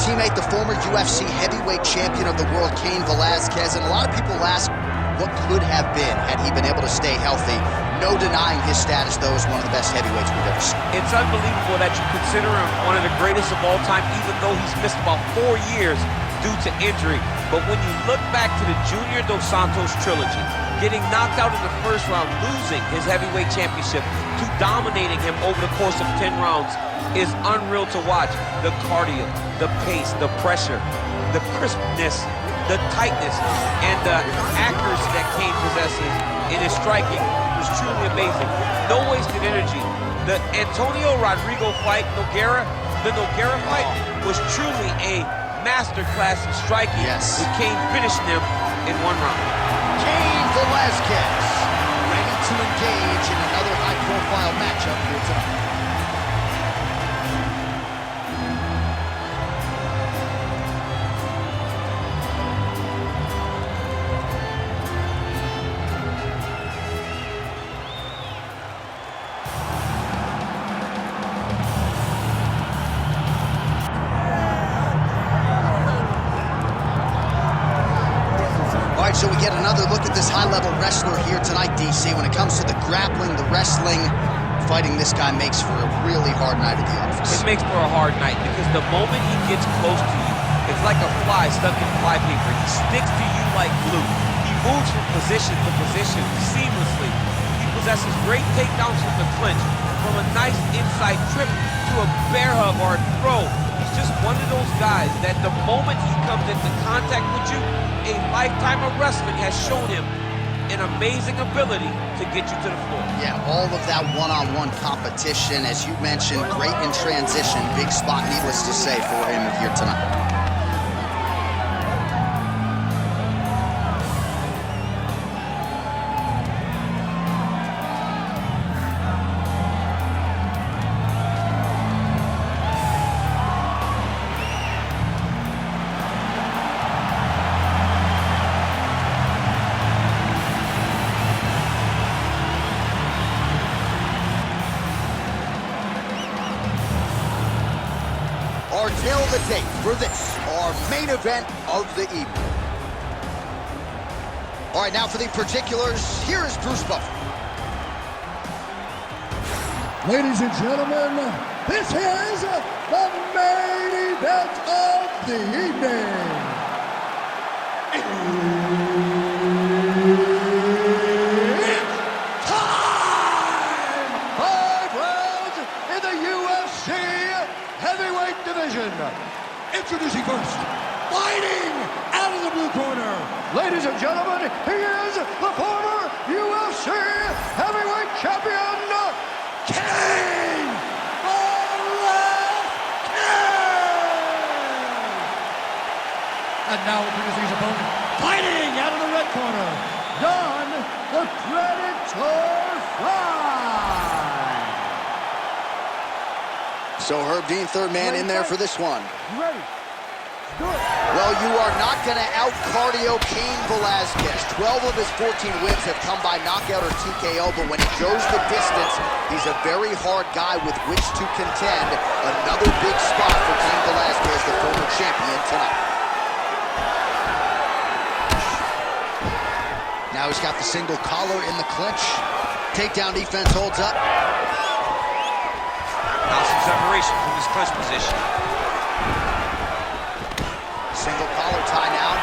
teammate, the former UFC heavyweight champion of the world, Cain Velasquez, and a lot of people ask what could have been had he been able to stay healthy. No denying his status, though, as one of the best heavyweights we've ever seen. It's unbelievable that you consider him one of the greatest of all time, even though he's missed about 4 years due to injury. But when you look back to the Junior Dos Santos trilogy, getting knocked out in the first round, losing his heavyweight championship, to dominating him over the course of 10 rounds is unreal to watch. The cardio, the pace, the pressure, the crispness, the tightness, and the accuracy that Cain possesses in his striking was truly amazing. No wasted energy. The Antonio Rodrigo fight, the Nogueira fight, was truly a masterclass in striking, with Cain finishing him in 1 round. Cain Velasquez, ready to engage in another high-profile matchup here tonight. So we get another look at this high-level wrestler here tonight, DC. When it comes to the grappling, the wrestling, fighting this guy makes for a really hard night at the office. It makes for a hard night because the moment he gets close to you, it's like a fly stuck in flypaper. He sticks to you like glue. He moves from position to position seamlessly. He possesses great takedowns from the clinch, from a nice inside trip to a bear hug or a throw. He's just one of those guys that the moment he comes into contact with you, a lifetime of wrestling has shown him an amazing ability to get you to the floor. Yeah, all of that one-on-one competition, as you mentioned, great in transition. Big spot, needless to say, for him here tonight. Our tale of the tape for this, our main event of the evening. All right, now for the particulars, here is Bruce Buffer. Ladies and gentlemen, this is the main event of the evening. It's time! 5 rounds in the UFC heavyweight division. Introducing first, fighting out of the blue corner. Ladies and gentlemen, he is the former UFC heavyweight champion, Cain Velasquez. And now introducing his opponent, fighting out of the red corner, Don the Predator Frye. So Herb Dean, third man in there for this one. You ready? Do it. Well, you are not going to out-cardio Cain Velasquez. 12 of his 14 wins have come by knockout or TKO, but when he goes the distance, he's a very hard guy with which to contend. Another big spot for Cain Velasquez, the former champion, tonight. Now he's got the single collar in the clinch. Takedown defense holds up. Now some separation from his clinch position. Single collar tie now.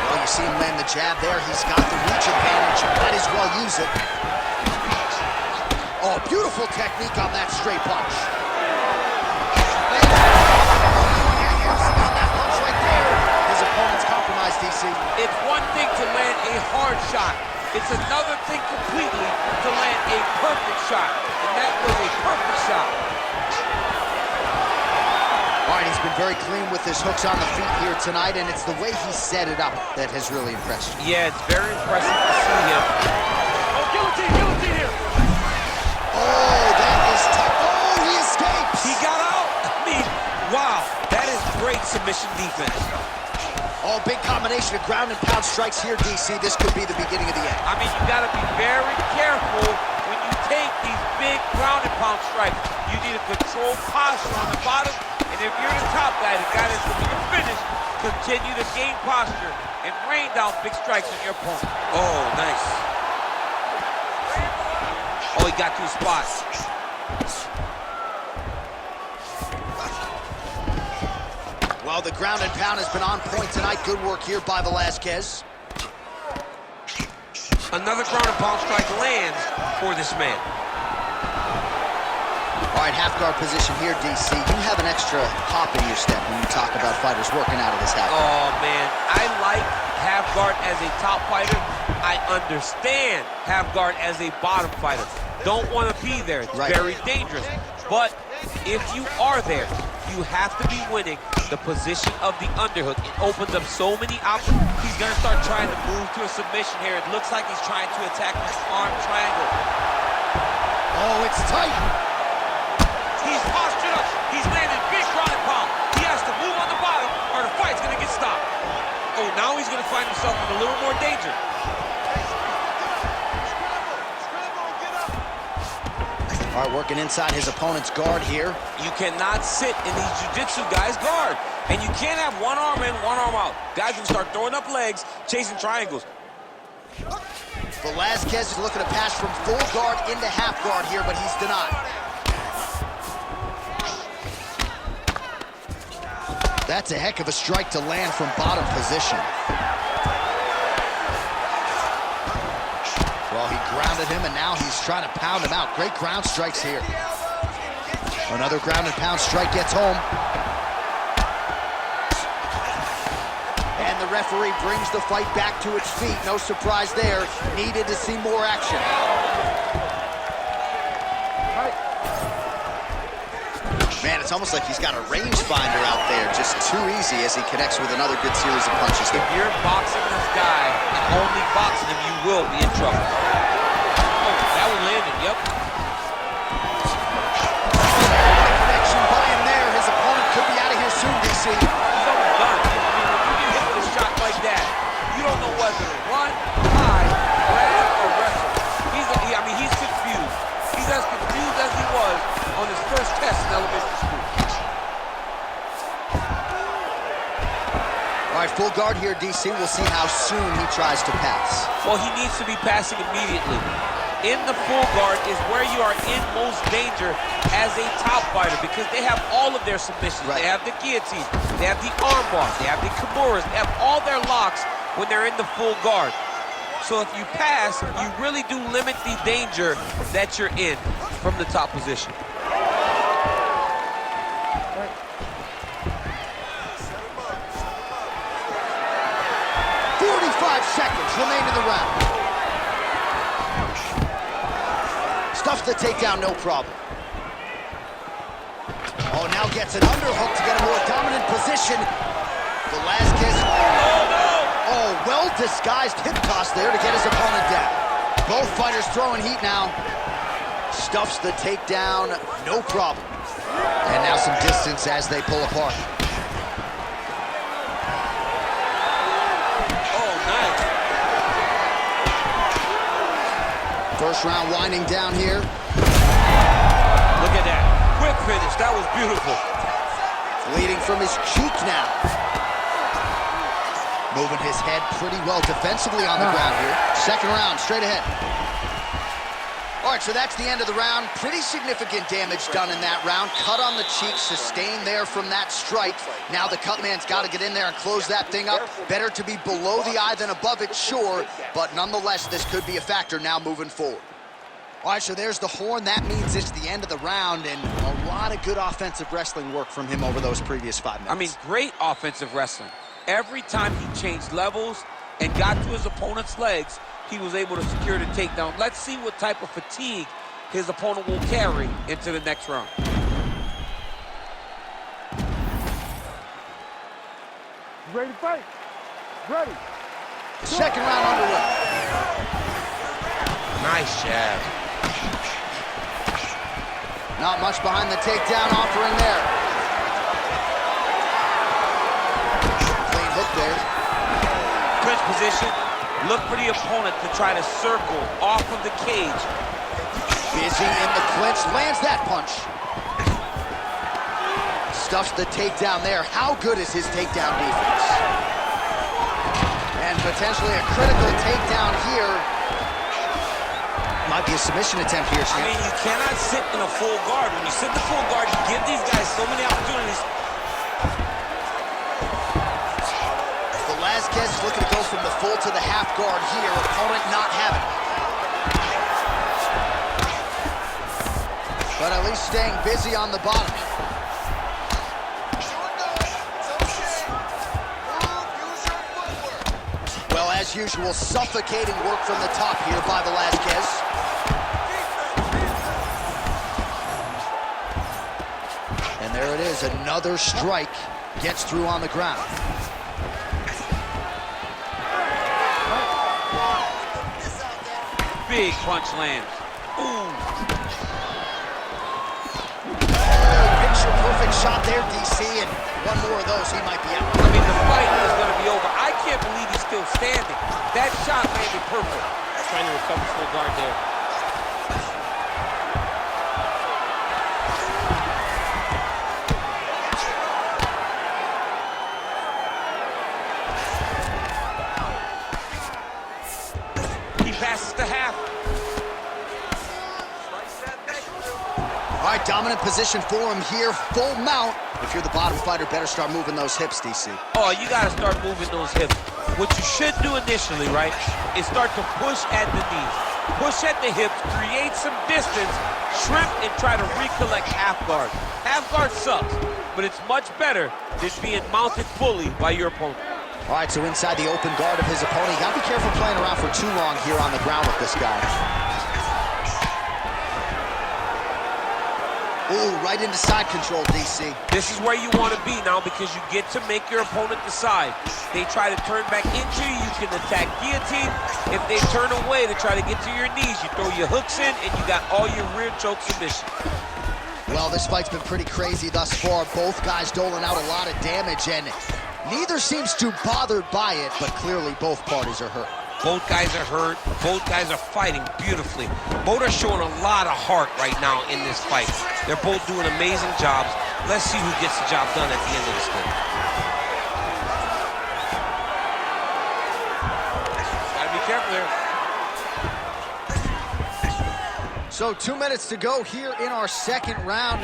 Well, you see him land the jab there. He's got the reach advantage. Might as well use it. Oh, beautiful technique on that straight punch. On that punch right there. His opponent's compromised, DC. It's one thing to land a hard shot. It's another thing completely to land a perfect shot. And that was a perfect shot. All right, he's been very clean with his hooks on the feet here tonight, and it's the way he set it up that has really impressed you. Yeah, it's very impressive to see him. Oh, guillotine here. Oh, that is tough. Oh, he escapes. He got out. I mean, wow, that is great submission defense. Oh, big combination of ground and pound strikes here, DC. This could be the beginning of the end. I mean, you got to be very careful when you take these big ground and pound strikes. You need a controlled posture on the bottom, and if you're the top guy, the guy that's looking to finish, continue to gain posture and rain down big strikes on your opponent. Oh, nice. Oh, he got two spots. Well, the ground and pound has been on point tonight. Good work here by Velasquez. Another ground and pound strike lands for this man. All right, half guard position here, DC. You have an extra hop in your step when you talk about fighters working out of this half guard. Oh, man, I like half guard as a top fighter. I understand half guard as a bottom fighter. Don't want to be there. It's very dangerous. But if you are there, you have to be winning the position of the underhook. It opens up so many options. He's going to start trying to move to a submission here. It looks like he's trying to attack this arm triangle. Oh, it's tight. He's postured up. He's landing big ground and pound. He has to move on the bottom or the fight's going to get stopped. Oh, now he's going to find himself in a little more danger. All right, working inside his opponent's guard here. You cannot sit in these jiu-jitsu guys' guard. And you can't have one arm in, one arm out. Guys will start throwing up legs, chasing triangles. Velasquez is looking to pass from full guard into half guard here, but he's denied. That's a heck of a strike to land from bottom position. Well, he grounded him, and now he's trying to pound him out. Great ground strikes here. Another ground and pound strike gets home. And the referee brings the fight back to its feet. No surprise there. Needed to see more action. Man, it's almost like he's got a rangefinder out there. Just too easy as he connects with another good series of punches. If you're boxing this guy and only boxing him, you will be in trouble. Oh, that one landed, yep. Connection by him there. His opponent could be out of here soon, DC. He's almost done. I mean, when you get hit with a shot like that, you don't know whether to run, hide, grab, or wrestle. He's confused. He's as confused as he was on his first test in elementary school. All right, full guard here, DC. We'll see how soon he tries to pass. Well, he needs to be passing immediately. In the full guard is where you are in most danger as a top fighter because they have all of their submissions. They have the guillotine, they have the arm bars, they have the kimuras, they have all their locks when they're in the full guard. So if you pass, you really do limit the danger that you're in from the top position. 45 seconds remain in the round. Stuffs the takedown, no problem. Oh, now gets an underhook to get a more dominant position. Velasquez. Oh, well-disguised hip toss there to get his opponent down. Both fighters throwing heat now. Stuffs the takedown, no problem. And now some distance as they pull apart. First round winding down here. Look at that. Quick finish. That was beautiful. Bleeding from his cheek now. Moving his head pretty well defensively on the ground here. Second round, straight ahead. All right, so that's the end of the round. Pretty significant damage done in that round. Cut on the cheek, sustained there from that strike. Now the cut man's got to get in there and close that thing up. Better to be below the eye than above it, sure. But nonetheless, this could be a factor now moving forward. All right, so there's the horn. That means it's the end of the round, and a lot of good offensive wrestling work from him over those previous 5 minutes. I mean, great offensive wrestling. Every time he changed levels and got to his opponent's legs, he was able to secure the takedown. Let's see what type of fatigue his opponent will carry into the next round. Ready to fight? Ready. Second round underway. Nice jab. Not much behind the takedown offering there. Clean hook there. Clinch position. Look for the opponent to try to circle off of the cage. Busy in the clinch, lands that punch. Stuffs the takedown there. How good is his takedown defense? And potentially a critical takedown here. Might be a submission attempt here, Champ. I mean, you cannot sit in a full guard. When you sit in the full guard, you give these guys so many opportunities. Velasquez is looking to go from the full to the half guard here. Opponent not having it. But at least staying busy on the bottom. Well, as usual, suffocating work from the top here by Velasquez. And there it is, another strike gets through on the ground. Big punch lands. Ooh. Perfect shot there, DC, and one more of those, he might be out. I mean, the fight is going to be over. I can't believe he's still standing. That shot landed perfect. Trying to recover full guard there. He passes the half. All right, dominant position for him here, full mount. If you're the bottom fighter, better start moving those hips, DC. Oh, you got to start moving those hips. What you should do initially, right, is start to push at the knees. Push at the hips, create some distance, shrimp, and try to recollect half guard. Half guard sucks, but it's much better than being mounted fully by your opponent. All right, so inside the open guard of his opponent, you got to be careful playing around for too long here on the ground with this guy. Ooh, right into side control, DC. This is where you want to be now because you get to make your opponent decide. They try to turn back into you, you can attack guillotine. If they turn away to try to get to your knees, you throw your hooks in and you got all your rear choke submission. Well, this fight's been pretty crazy thus far. Both guys doling out a lot of damage, and neither seems too bothered by it, but clearly both parties are hurt. Both guys are hurt. Both guys are fighting beautifully. Both are showing a lot of heart right now in this fight. They're both doing amazing jobs. Let's see who gets the job done at the end of this thing. Gotta be careful there. So 2 minutes to go here in our second round.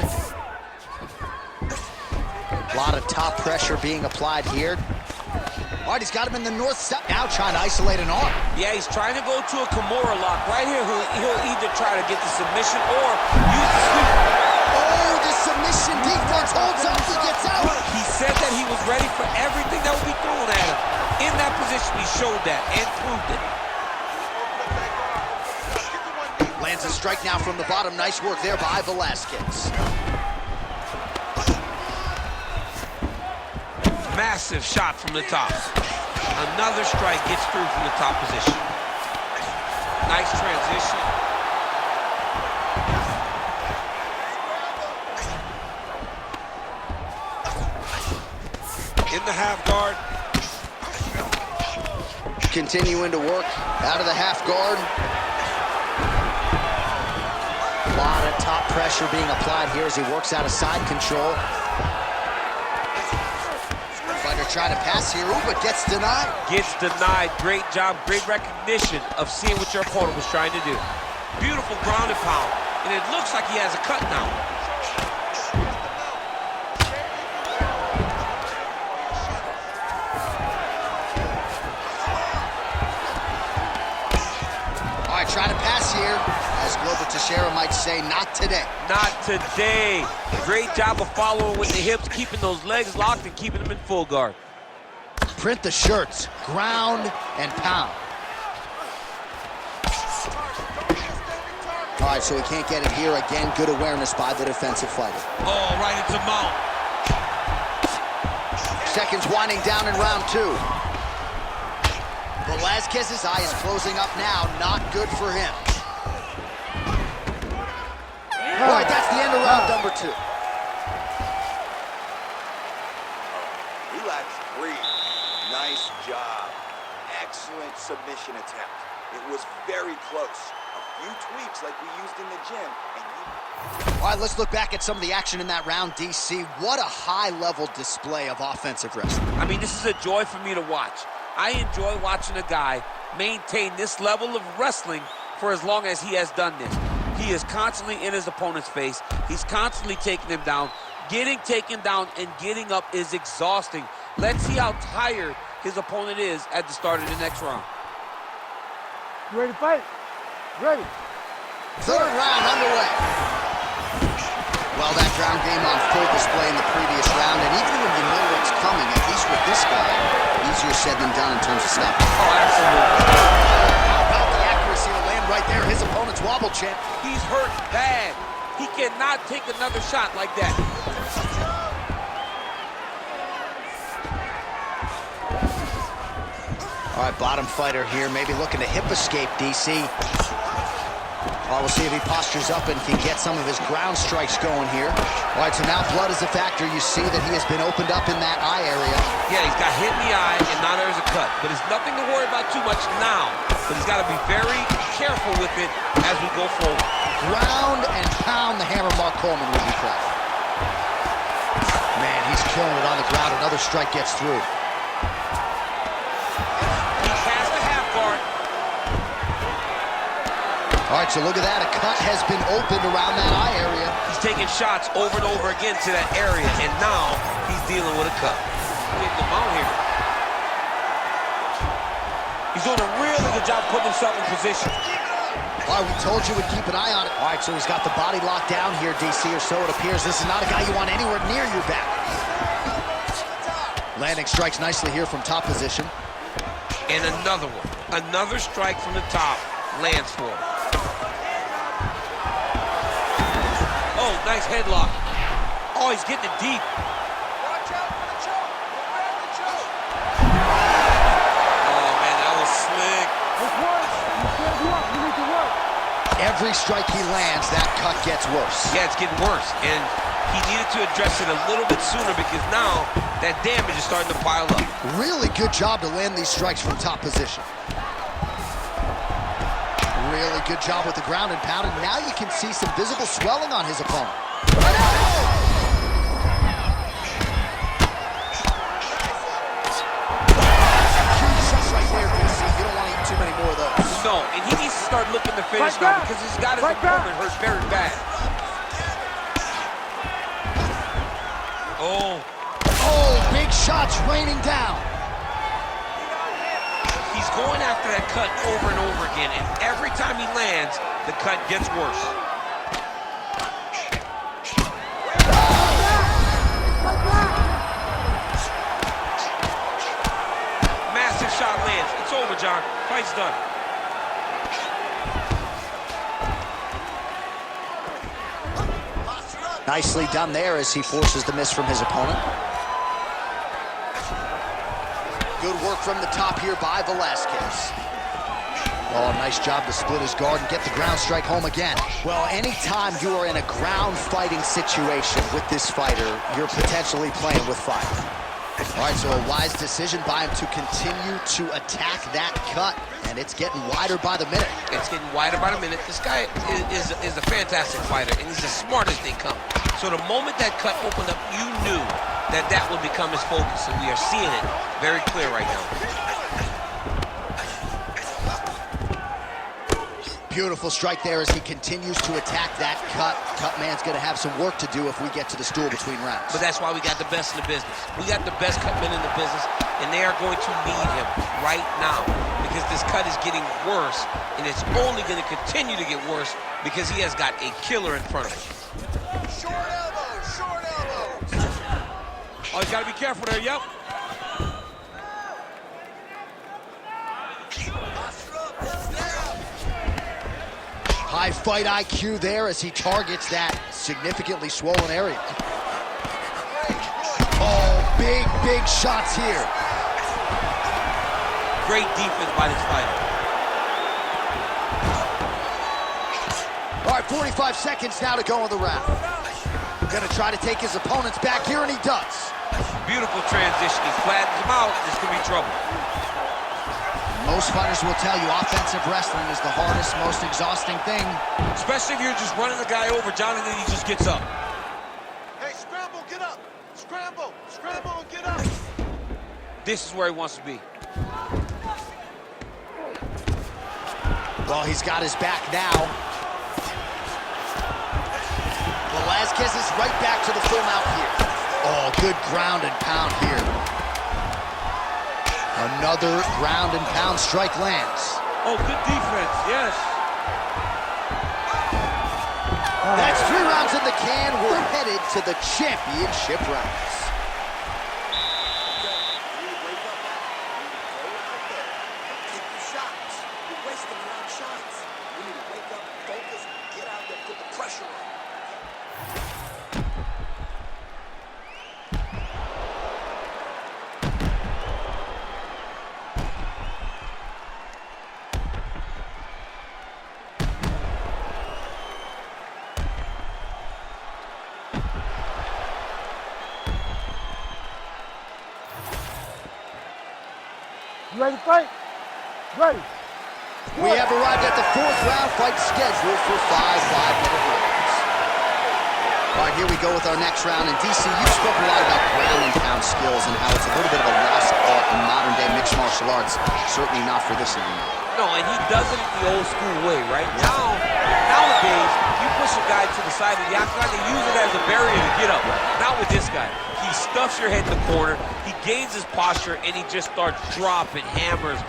A lot of top pressure being applied here. All right, he's got him in the north side now, trying to isolate an arm. Yeah, he's trying to go to a Kimura lock. Right here, he'll either try to get the submission or use the sweep. Oh, the submission defense holds up, he gets out. He said that he was ready for everything that would be thrown at him. In that position, he showed that and proved it. Lands a strike now from the bottom. Nice work there by Velasquez. Massive shot from the top. Another strike gets through from the top position. Nice transition. In the half guard. Continuing to work out of the half guard. A lot of top pressure being applied here as he works out of side control. Fighter trying to pass here, ooh, but gets denied. Gets denied. Great job, great recognition of seeing what your opponent was trying to do. Beautiful ground and pound. And it looks like he has a cut now. All right, trying to pass here. As Glover Teixeira might say, not today. Not today. Great job of following with the hips, keeping those legs locked and keeping them in full guard. Print the shirts, ground and pound. All right, so he can't get it here. Again, good awareness by the defensive fighter. Oh, right into mount. Seconds winding down in round two. Velasquez's eye is closing up now. Not good for him. All right, that's the end of round number two. Relax, breathe. Nice job. Excellent submission attempt. It was very close. a few tweaks like we used in the gym, and you... All right, let's look back at some of the action in that round, DC. What a high-level display of offensive wrestling. I mean, this is a joy for me to watch. I enjoy watching a guy maintain this level of wrestling for as long as he has done this. He is constantly in his opponent's face. He's constantly taking him down. Getting taken down and getting up is exhausting. Let's see how tired his opponent is at the start of the next round. You ready to fight? Ready. Third round underway. Well, that ground game on full display in the previous round, and even when you know what's coming, at least with this guy, easier said than done in terms of stopping. Oh, absolutely. How about the accuracy to land right there? His opponent's wobble, champ. He's hurt bad. He cannot take another shot like that. All right, bottom fighter here, maybe looking to hip escape, DC. Well, we'll see if he postures up and can get some of his ground strikes going here. All right, so now blood is a factor. You see that he has been opened up in that eye area. Yeah, he's got hit in the eye, and now there's a cut. But it's nothing to worry about too much now. But he's got to be very careful with it as we go forward. Ground and pound, the hammer Mark Coleman would be proud. Man, he's killing it on the ground. Another strike gets through. He has the half guard. All right, so look at that. A cut has been opened around that eye area. He's taking shots over and over again to that area, and now he's dealing with a cut. Getting him out here. He's doing a really good job putting himself in position. All right, we told you we'd keep an eye on it. All right, so he's got the body locked down here, DC, or so it appears. This is not a guy you want anywhere near your back. Landing strikes nicely here from top position. And another one. Another strike from the top lands for him. Oh, nice headlock. Oh, he's getting it deep. Watch out for the choke! Grab the choke! Oh, man, that was slick. This works. You can't do up. You need to work. Every strike he lands, that cut gets worse. Yeah, it's getting worse. And he needed to address it a little bit sooner because now that damage is starting to pile up. Really good job to land these strikes from top position. Really good job with the ground and pound, and now you can see some visible swelling on his opponent. Right there, DC. You don't want to eat too many more of those. No, and he needs to start looking to finish now because he's got his opponent hurt very bad. Oh. Oh, big shots raining down. He's going after that cut over and over again, and every time he lands, the cut gets worse. Massive shot lands. It's over, John. Fight's done. Nicely done there as he forces the miss from his opponent. Good work from the top here by Velasquez. Oh, nice job to split his guard and get the ground strike home again. Well, anytime you are in a ground fighting situation with this fighter, you're potentially playing with fire. All right, so a wise decision by him to continue to attack that cut, and it's getting wider by the minute. It's getting wider by the minute. This guy is a fantastic fighter, and he's as smart as they come. So the moment that cut opened up, you knew that that would become his focus, and we are seeing it very clear right now. Beautiful strike there as he continues to attack that cut. Cutman's going to have some work to do if we get to the stool between rounds. But that's why we got the best in the business. We got the best cutmen in the business, and they are going to need him right now because this cut is getting worse, and it's only going to continue to get worse because he has got a killer in front of him. Short elbow! Short elbow! Oh, you got to be careful there, yep. High fight IQ there as he targets that significantly swollen area. Oh, big, big shots here. Great defense by this fighter. All right, 45 seconds now to go in the round. Gonna try to take his opponents back here, and he does. Beautiful transition. He flattens him out. This could be trouble. Most fighters will tell you offensive wrestling is the hardest, most exhausting thing. Especially if you're just running the guy over, John, and then he just gets up. Hey, scramble, get up. Scramble, scramble, and get up. This is where he wants to be. Well, he's got his back now. Velasquez is right back to the full mount here. Oh, good ground and pound here. Another ground and pound strike lands. Oh, good defense, yes. That's 3 rounds in the can. We're headed to the championship rounds. Take your shots. You're wasting a lot of shots. You need to wake up, focus, get out there, put the pressure on. You ready to fight? Ready. We have arrived at the 4th round fight scheduled for 5 5-minute rounds. All right, here we go with our next round. And DC, you've spoken a lot about ground and pound skills and how it's a little bit of a lost art in modern day mixed martial arts. Certainly not for this arena. No, and he does it in the old school way, right? Nowadays, you push a guy to the side of the outside, they use it as a barrier to get up. Not with this guy. He stuffs your head in the corner, he gains his posture, and he just starts dropping hammers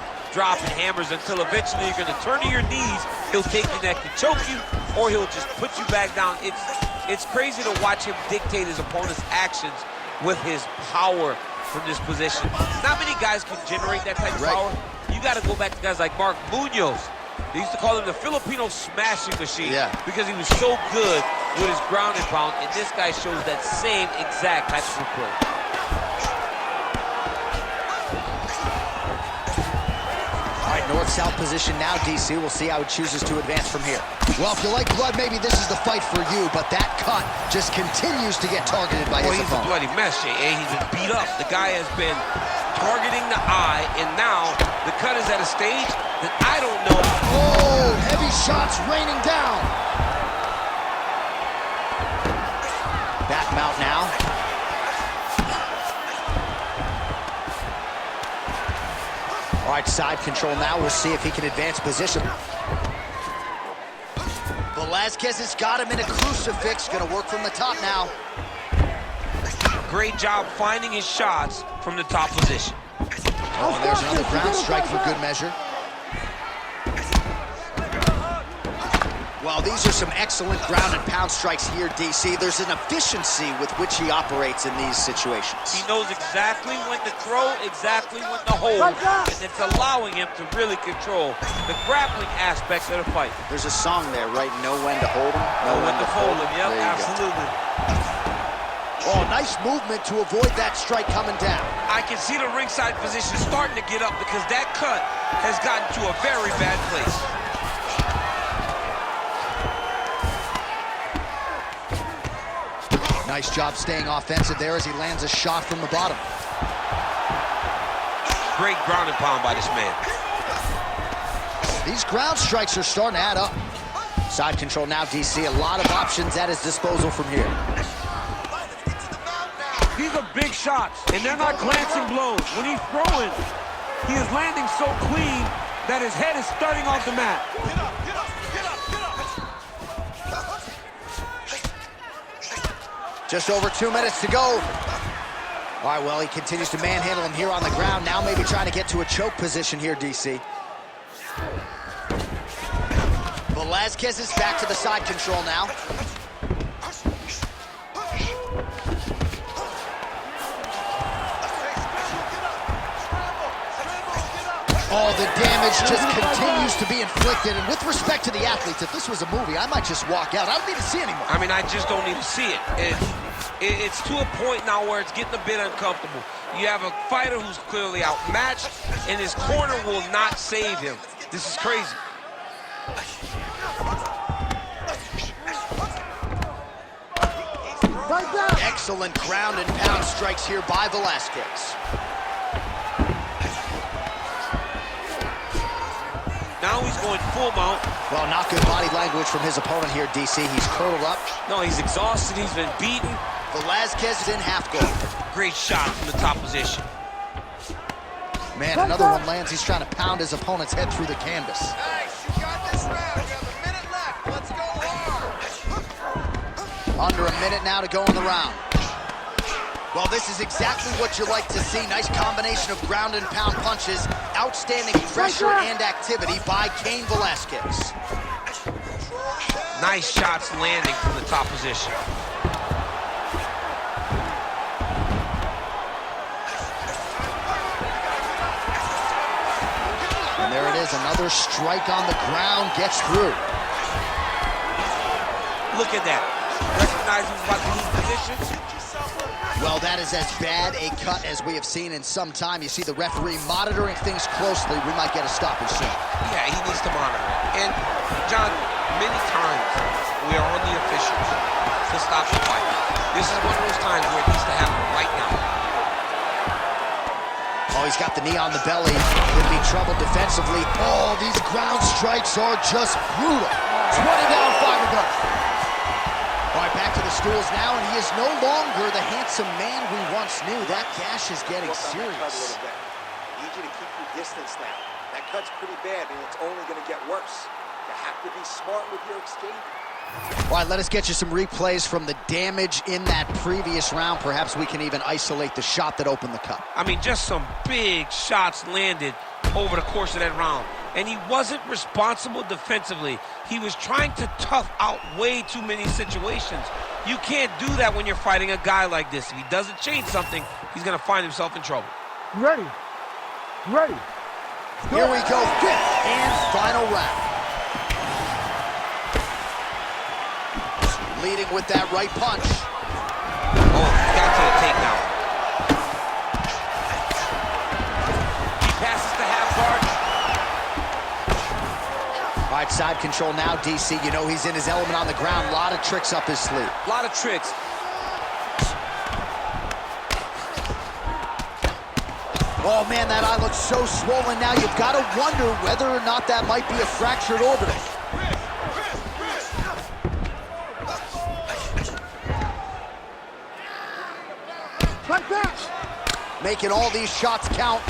until eventually you're gonna turn to your knees, he'll take your neck to choke you, or he'll just put you back down. It's crazy to watch him dictate his opponent's actions with his power from this position. Not many guys can generate that type of power. You gotta go back to guys like Mark Munoz. They used to call him the Filipino smashing machine because he was so good with his ground and pound, and this guy shows that same exact type of play. All right, north-south position now, DC. We'll see how he chooses to advance from here. Well, if you like blood, maybe this is the fight for you, but that cut just continues to get targeted by his opponent. He's a bloody mess, Jay. He's been beat up. The guy has been targeting the eye, and now the cut is at a stage that I don't know. Oh, heavy shots raining down. Back mount now. All right, side control now. We'll see if he can advance position. Velasquez has got him in a crucifix. Gonna work from the top now. Great job finding his shots from the top position. Oh, and there's another ground strike for good measure. Well, these are some excellent ground and pound strikes here, DC. There's an efficiency with which he operates in these situations. He knows exactly when to throw, exactly when to hold, and it's allowing him to really control the grappling aspects of the fight. There's a song there, right? Know when to hold him, know when to fold him. Yep, absolutely. Oh, nice movement to avoid that strike coming down. I can see the ringside position starting to get up because that cut has gotten to a very bad place. Nice job staying offensive there as he lands a shot from the bottom. Great ground and pound by this man. These ground strikes are starting to add up. Side control now, DC. A lot of options at his disposal from here. These are big shots, and they're not glancing blows. When he's throwing, he is landing so clean that his head is starting off the mat. Get up, get up, get up, get up. Just over 2 minutes to go. All right, well, he continues to manhandle him here on the ground. Now maybe trying to get to a choke position here, DC. Velasquez is back to the side control now. Oh, the damage just continues to be inflicted. And with respect to the athletes, if this was a movie, I might just walk out. I don't need to see anymore. I mean, I just don't need to see it. It's to a point now where it's getting a bit uncomfortable. You have a fighter who's clearly outmatched, and his corner will not save him. This is crazy. Excellent ground and pound strikes here by Velasquez. Now he's going full mount. Well, not good body language from his opponent here, DC. He's curled up. No, he's exhausted. He's been beaten. Velasquez is in half guard. Great shot from the top position. Man, another one lands. He's trying to pound his opponent's head through the canvas. Nice, you got this round. You have a minute left. Let's go hard. Under a minute now to go in the round. Well, this is exactly what you like to see. Nice combination of ground and pound punches. Outstanding pressure and activity by Cain Velasquez. Nice shots landing from the top position. And there it is, another strike on the ground, gets through. Look at that. Recognize he's about to lose position. Well, that is as bad a cut as we have seen in some time. You see the referee monitoring things closely. We might get a stoppage soon. Yeah, he needs to monitor it. And, John, many times we are on the officials to stop the fight. This is one of those times where it needs to happen right now. Oh, he's got the knee on the belly. Could be trouble defensively. Oh, these ground strikes are just brutal. 20 down, 5 to go. All right, back to the stools now, and he is no longer the handsome man we once knew. That gash is getting serious. I need you to keep your distance now. That cut's pretty bad, and it's only going to get worse. You have to be smart with your escape. All right, let us get you some replays from the damage in that previous round. Perhaps we can even isolate the shot that opened the cut. I mean, just some big shots landed over the course of that round. And he wasn't responsible defensively. He was trying to tough out way too many situations. You can't do that when you're fighting a guy like this. If he doesn't change something, he's going to find himself in trouble. Ready. Ready. Here we go, fifth and final round. Leading with that right punch. Oh, got to the takedown. He passes to half guard. All right, side control now, DC. You know he's in his element on the ground. A lot of tricks up his sleeve. A lot of tricks. Oh, man, that eye looks so swollen now. You've got to wonder whether or not that might be a fractured orbital. Like that. Making all these shots count.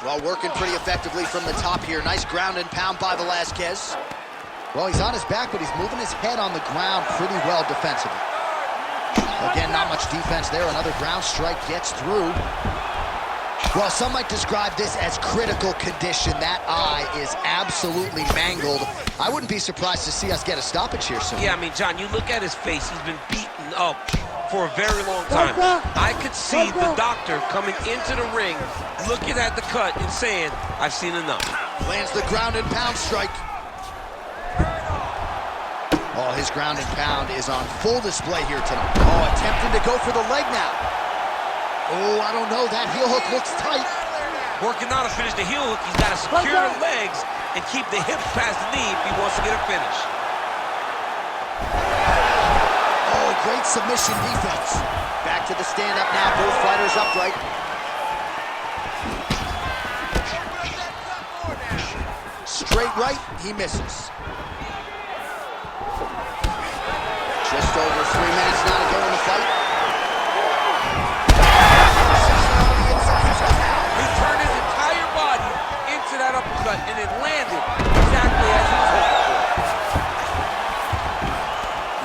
Well, working pretty effectively from the top here. Nice ground and pound by Velasquez. Well, he's on his back, but he's moving his head on the ground pretty well defensively. Again, not much defense there. Another ground strike gets through. Well, some might describe this as critical condition. That eye is absolutely mangled. I wouldn't be surprised to see us get a stoppage here soon. Yeah, I mean, John, you look at his face. He's been beaten up for a very long time. I could see the doctor coming into the ring, looking at the cut and saying, I've seen enough. Lands the ground and pound strike. Oh, his ground and pound is on full display here tonight. Oh, attempting to go for the leg now. Oh, I don't know. That heel hook looks tight. Working now to finish the heel hook. He's got to secure the legs and keep the hips past the knee if he wants to get a finish. Oh, great submission defense. Back to the stand-up now. Both fighters upright. Straight right, he misses. Just over 3 minutes now to go in the fight. He turned his entire body into that uppercut, and it landed exactly as he was hoping for.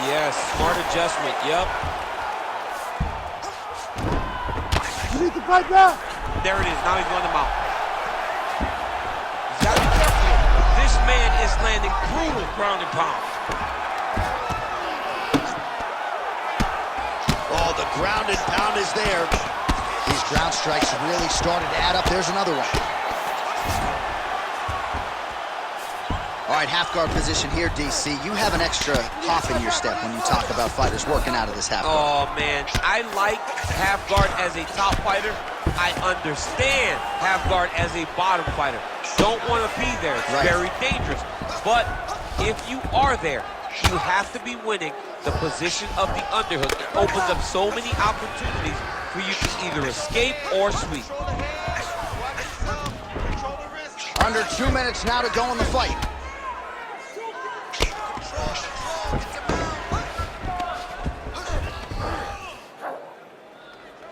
Yes, smart adjustment, yep. You need to fight back. There it is, now he's going to mount. He's got to be careful. This man is landing brutal ground and pound. Oh, the ground and pound is there. These ground strikes really started to add up. There's another one. All right, half guard position here, DC. You have an extra hop in your step when you talk about fighters working out of this half guard. Oh, man, I like half guard as a top fighter. I understand half guard as a bottom fighter. Don't want to be there. It's very dangerous. But if you are there, you have to be winning the position of the underhook. It opens up so many opportunities for you to either escape or sweep. Under 2 minutes now to go in the fight.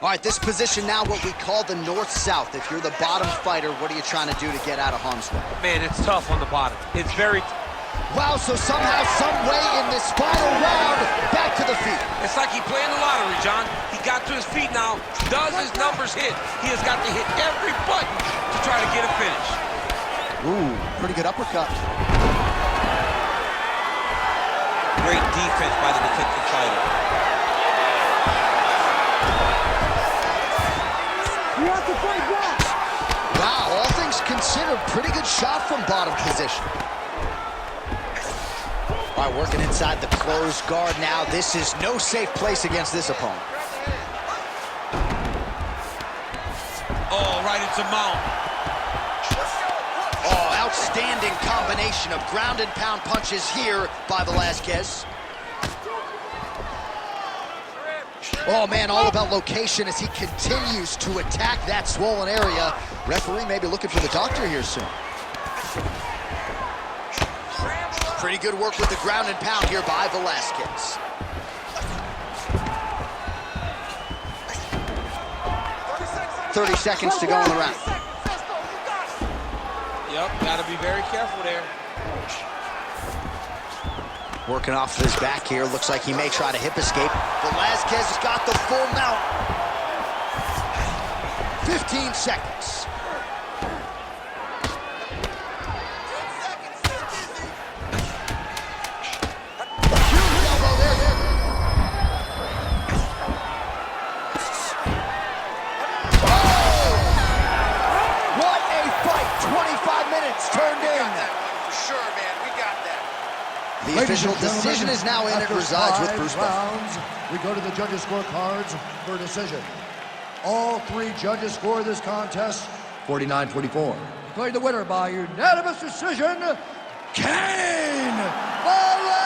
All right, this position now what we call the north-south. If you're the bottom fighter, what are you trying to do to get out of harm's way? Man, it's tough on the bottom. It's very... Wow, so somehow, some way in this final round, back to the feet. It's like he playing the lottery, John. He got to his feet now. Does his numbers hit? He has got to hit every button to try to get a finish. Ooh, pretty good uppercut. Great defense by the defensive fighter. You have to fight back. Wow, all things considered, pretty good shot from bottom position. All right, working inside the closed guard now. This is no safe place against this opponent. Oh, right into mount. Oh, outstanding combination of ground and pound punches here by Velasquez. Oh, man, all about location as he continues to attack that swollen area. Referee may be looking for the doctor here soon. Pretty good work with the ground and pound here by Velasquez. "30 seconds to go in the round. Yep, gotta be very careful there. Working off of his back here. Looks like he may try to hip escape. Velasquez has got the full mount. 15 seconds. Huge elbow there. Oh! What a fight. 25 minutes turned in. For sure, man. We got that. The Ladies official and gentlemen, decision is now in. It after resides with 5 Bruce Buffer. rounds, we go to the judges' scorecards for a decision. All 3 judges score this contest 49-44. Declared the winner by unanimous decision, Cain Velasquez.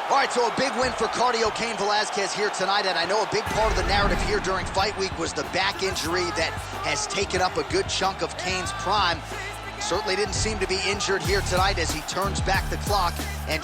All right, so a big win for cardio Cain Velasquez here tonight, and I know a big part of the narrative here during fight week was the back injury that has taken up a good chunk of Cain's prime. Certainly didn't seem to be injured here tonight as he turns back the clock and